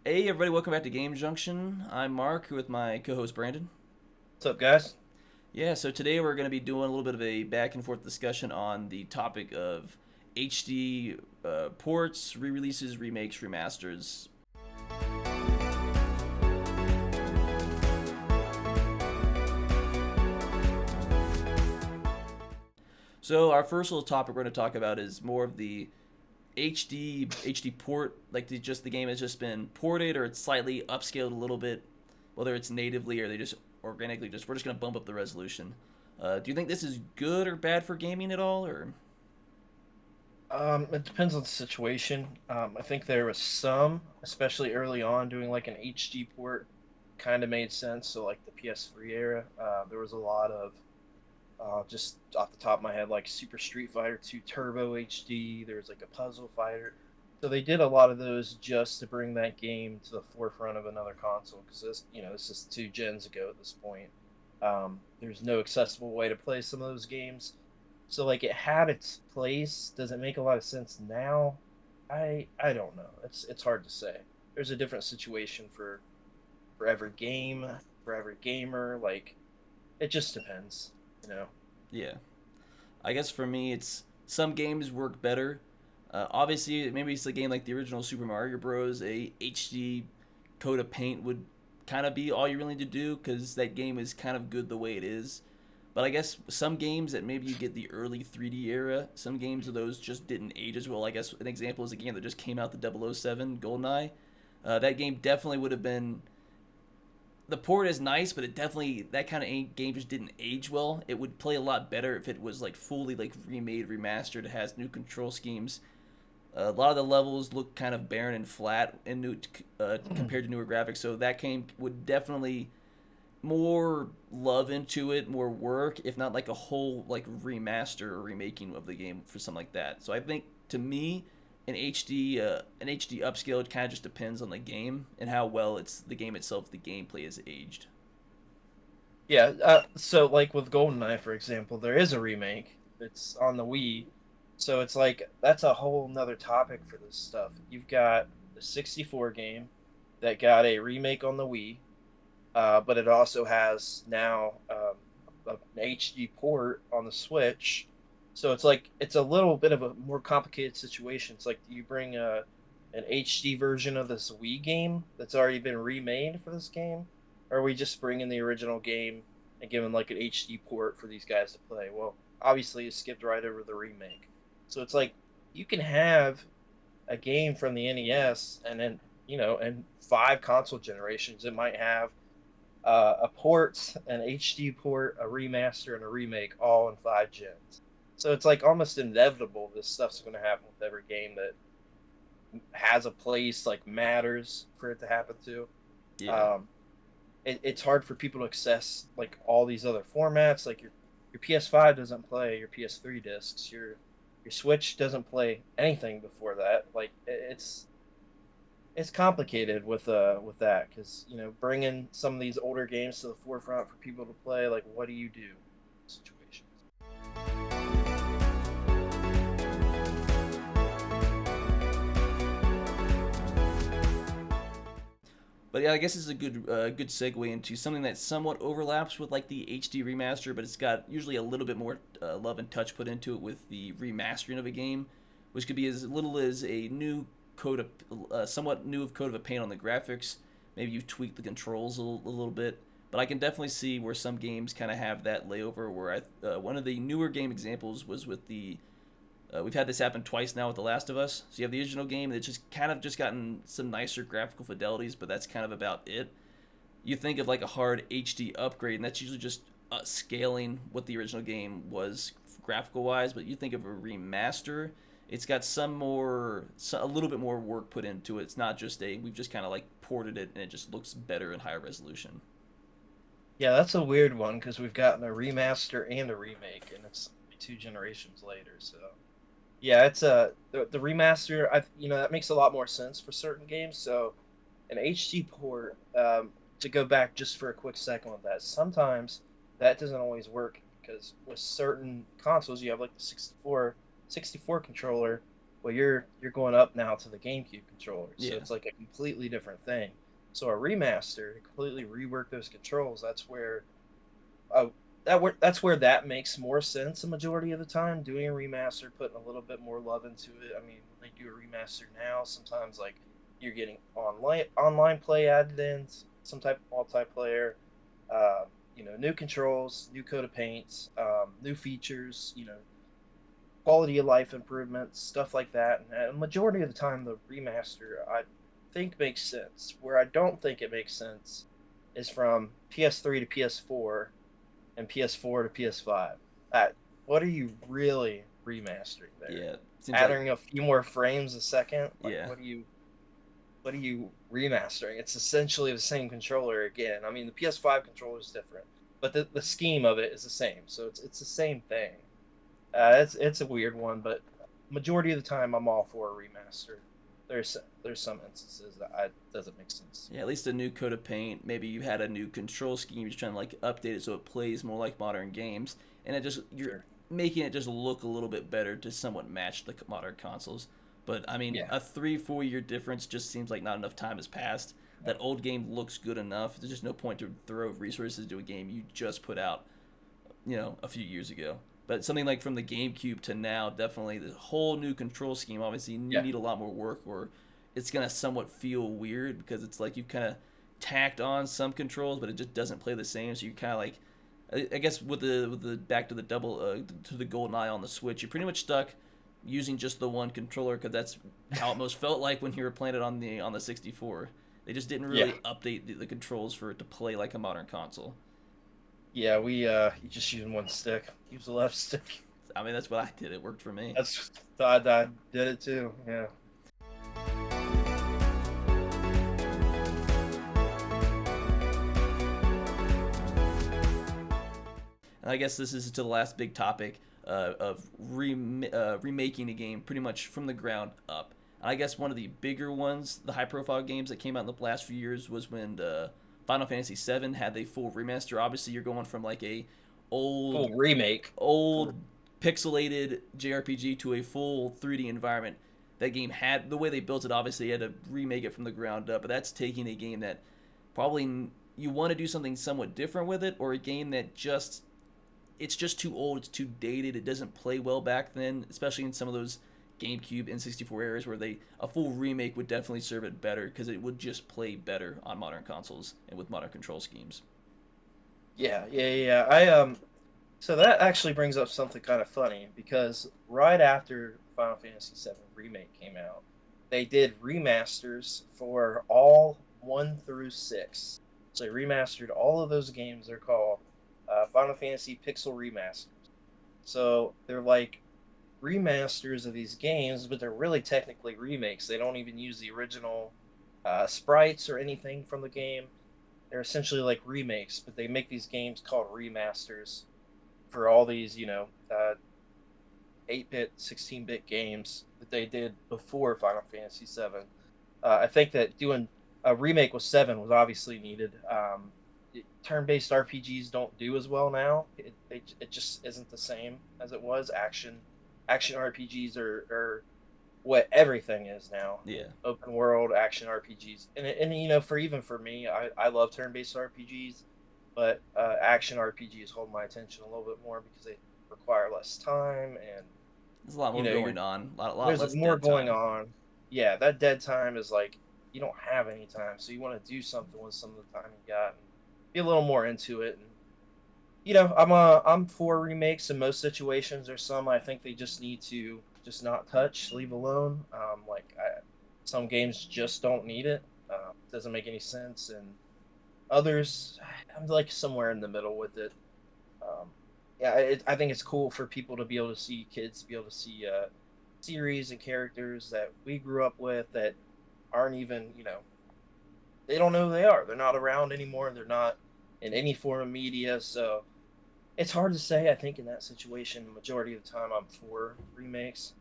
Hey everybody, welcome back to Game Junction. I'm Mark with my co-host Brandon. What's up, guys? Yeah, so today we're going to be doing a little bit of a back and forth discussion on the topic of HD ports, re-releases, remakes, remasters. So our first little topic we're going to talk about is more of the HD port, like just the game has just been ported or it's slightly upscaled a little bit, whether it's natively or they just organically just we're just going to bump up the resolution. Do you think this is good or bad for gaming at all, or? It depends on the situation. I think there was some, especially early on, doing like an HD port kind of made sense. So like the PS3 era, there was a lot of just off the top of my head, like Super Street Fighter 2 Turbo HD. There was like a Puzzle Fighter. So they did a lot of those just to bring that game to the forefront of another console because this is 2 gens ago at this point. There's no accessible way to play some of those games. So like it had its place. Does it make a lot of sense now? I don't know. It's hard to say. There's a different situation for every game, for every gamer. Like it just depends, you know. Yeah, I guess for me, it's some games work better. Obviously, maybe it's a game like the original Super Mario Bros. A HD coat of paint would kind of be all you really need to do because that game is kind of good the way it is. But I guess some games that maybe you get the early 3D era, some games of those just didn't age as well. I guess an example is a game that just came out, the 007 GoldenEye. That game definitely would have been. The port is nice, but it definitely that kind of game just didn't age well. It would play a lot better if it was like fully like remade, remastered. It has new control schemes. A lot of the levels look kind of barren and flat and new compared to newer graphics. So that game would definitely more love into it, more work, if not like a whole like remaster or remaking of the game for something like that. So I think to me, an HD upscale it kind of just depends on the game and how well it's the game itself, the gameplay is aged. Yeah. So like with GoldenEye, for example, there is a remake. It's on the Wii. So it's like that's a whole nother topic for this stuff. You've got the 64 game that got a remake on the Wii, but it also has now an HD port on the Switch. So it's like it's a little bit of a more complicated situation. It's like you bring an HD version of this Wii game that's already been remade for this game, or are we just bringing the original game and giving like an HD port for these guys to play? Well, obviously you skipped right over the remake. So it's like you can have a game from the NES and then in 5 console generations it might have a port, an HD port, a remaster, and a remake all in 5 gens. So it's like almost inevitable this stuff's going to happen with every game that has a place, like matters for it to happen to. Yeah, Um, it's hard for people to access like all these other formats. Like your PS5 doesn't play your PS3 discs. Your Switch doesn't play anything before that. Like it's complicated with that because bringing some of these older games to the forefront for people to play, like what do you do in situations? but yeah, I guess it's a good segue into something that somewhat overlaps with like the HD remaster, but it's got usually a little bit more love and touch put into it with the remastering of a game, which could be as little as a new coat of somewhat new of coat of a paint on the graphics. Maybe you tweak the controls a little bit, but I can definitely see where some games kind of have that layover. Where one of the newer game examples was with the we've had this happen twice now with The Last of Us. So you have the original game that's just kind of just gotten some nicer graphical fidelities, but that's kind of about it. You think of like a hard HD upgrade, and that's usually just scaling what the original game was graphical wise. But you think of a remaster, it's got a little bit more work put into it. It's not just we've just kind of like ported it and it just looks better in higher resolution. Yeah, that's a weird one because we've gotten a remaster and a remake, and it's 2 generations later. So yeah, it's the remaster. That makes a lot more sense for certain games. So an HD port, to go back just for a quick second with that, sometimes that doesn't always work because with certain consoles, you have like the 64 controller Well, you're going up now to the GameCube controller, so Yeah. it's like a completely different thing. So a remaster to completely rework those controls, uh, that's where that makes more sense a majority of the time. Doing a remaster, putting a little bit more love into it. I mean, when they do a remaster now, sometimes like you're getting online play added in, some type of multiplayer, new controls, new coat of paints, new features, quality of life improvements, stuff like that. And a majority of the time, the remaster I think makes sense. Where I don't think it makes sense is from PS3 to PS4 and PS4 to PS5. What are you really remastering there? Yeah. Seems like Adding a few more frames a second? Like yeah. what are you remastering? It's essentially the same controller again. I mean, the PS5 controller is different, but the scheme of it is the same. So it's the same thing. It's a weird one, but majority of the time I'm all for a remaster. There's some instances that doesn't make sense. Yeah, at least a new coat of paint. Maybe you had a new control scheme. You're trying to like update it so it plays more like modern games, and you're Sure. making it just look a little bit better to somewhat match the modern consoles. But I mean, Yeah. a 3 4 year difference just seems like not enough time has passed. That old game looks good enough. There's just no point to throw resources to a game you just put out, a few years ago. But something like from the GameCube to now, definitely the whole new control scheme. Obviously, you Yeah. need a lot more work, or it's gonna somewhat feel weird because it's like you've kind of tacked on some controls, but it just doesn't play the same. So you're kind of like, I guess with the back to the to the golden eye on the Switch, you're pretty much stuck using just the one controller because that's how it most felt like when you were playing it on the 64. They just didn't Yeah. really update the controls for it to play like a modern console. Yeah, you just using one stick. Use the left stick. I mean, that's what I did. It worked for me. I did it too. Yeah. And I guess this is to the last big topic of remaking a game pretty much from the ground up. And I guess one of the bigger ones, the high profile games that came out in the last few years, was when Final Fantasy VII had a full remaster. Obviously, you're going from like a old Full remake. old pixelated JRPG to a full 3D environment. That game had the way they built it. Obviously, you had to remake it from the ground up, but that's taking a game that probably you want to do something somewhat different with it, or a game that it's just too old, it's too dated, it doesn't play well back then, especially in some of those GameCube N64 eras where a full remake would definitely serve it better because it would just play better on modern consoles and with modern control schemes. Yeah, yeah, yeah. So that actually brings up something kind of funny because right after Final Fantasy VII Remake came out, they did remasters for all 1 through 6. So they remastered all of those games. They're called Final Fantasy Pixel Remasters. So they're like remasters of these games, but they're really technically remakes. They don't even use the original sprites or anything from the game. They're essentially like remakes, but they make these games called remasters for all these, 8-bit, 16-bit games that they did before Final Fantasy VII. I think that doing a remake with 7 was obviously needed. Turn-based RPGs don't do as well now. It just isn't the same as it was. Action RPGs are what everything is now. Yeah. Open world action RPGs, and for me, I love turn-based RPGs, but action RPGs hold my attention a little bit more because they require less time, and There's a lot more going on, a lot there's less more dead going time. on. Yeah, that dead time is like you don't have any time, so you want to do something with some of the time you got and be a little more into it. And I'm for remakes in most situations. There's some I think they just need to just not touch, leave alone. Some games just don't need it. Doesn't make any sense, and others I'm like somewhere in the middle with it. Um, yeah, I think it's cool for people to be able to see kids to be able to see series and characters that we grew up with that aren't even they don't know who they are. They're not around anymore. They're not in any form of media, so it's hard to say. I think in that situation, the majority of the time, I'm for remakes.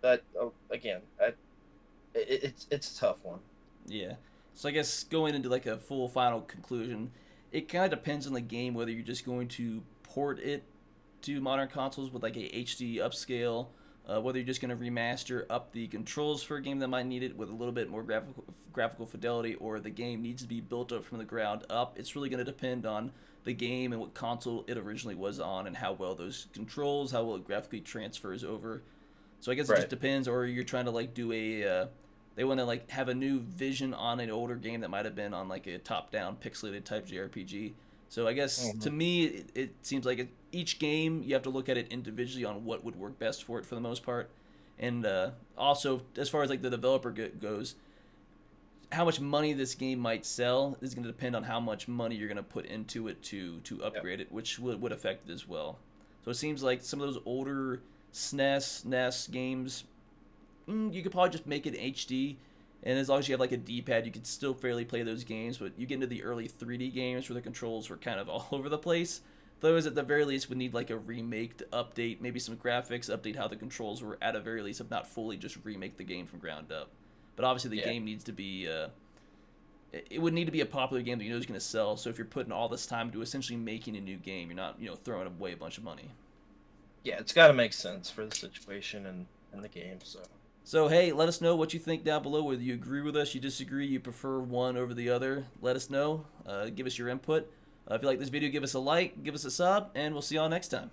But again, it's a tough one. Yeah. So I guess going into like a full final conclusion, it kind of depends on the game whether you're just going to port it to modern consoles with like a HD upscale whether you're just going to remaster up the controls for a game that might need it with a little bit more graphical fidelity, or the game needs to be built up from the ground up. It's really going to depend on the game and what console it originally was on, and how well those controls, how well it graphically transfers over. So I guess it just depends. Or you're trying to like do a they want to like have a new vision on an older game that might have been on like a top-down pixelated type JRPG. So I guess to me, it seems like each game you have to look at it individually on what would work best for it for the most part, and also as far as like the developer goes, how much money this game might sell is going to depend on how much money you're going to put into it to upgrade it, which would affect it as well. So it seems like some of those older SNES, NES games, you could probably just make it HD, and as long as you have like a D-pad, you could still fairly play those games. But you get into the early 3D games where the controls were kind of all over the place. Those at the very least would need like a remake to update, maybe some graphics, update how the controls were at a very least, if not fully just remake the game from ground up. But obviously the game needs to be, it would need to be a popular game that you know is going to sell. So if you're putting all this time to essentially making a new game, you're not, throwing away a bunch of money. Yeah, it's got to make sense for the situation and the game, so. So, hey, let us know what you think down below, whether you agree with us, you disagree, you prefer one over the other. Let us know. Give us your input. If you like this video, give us a like, give us a sub, and we'll see y'all next time.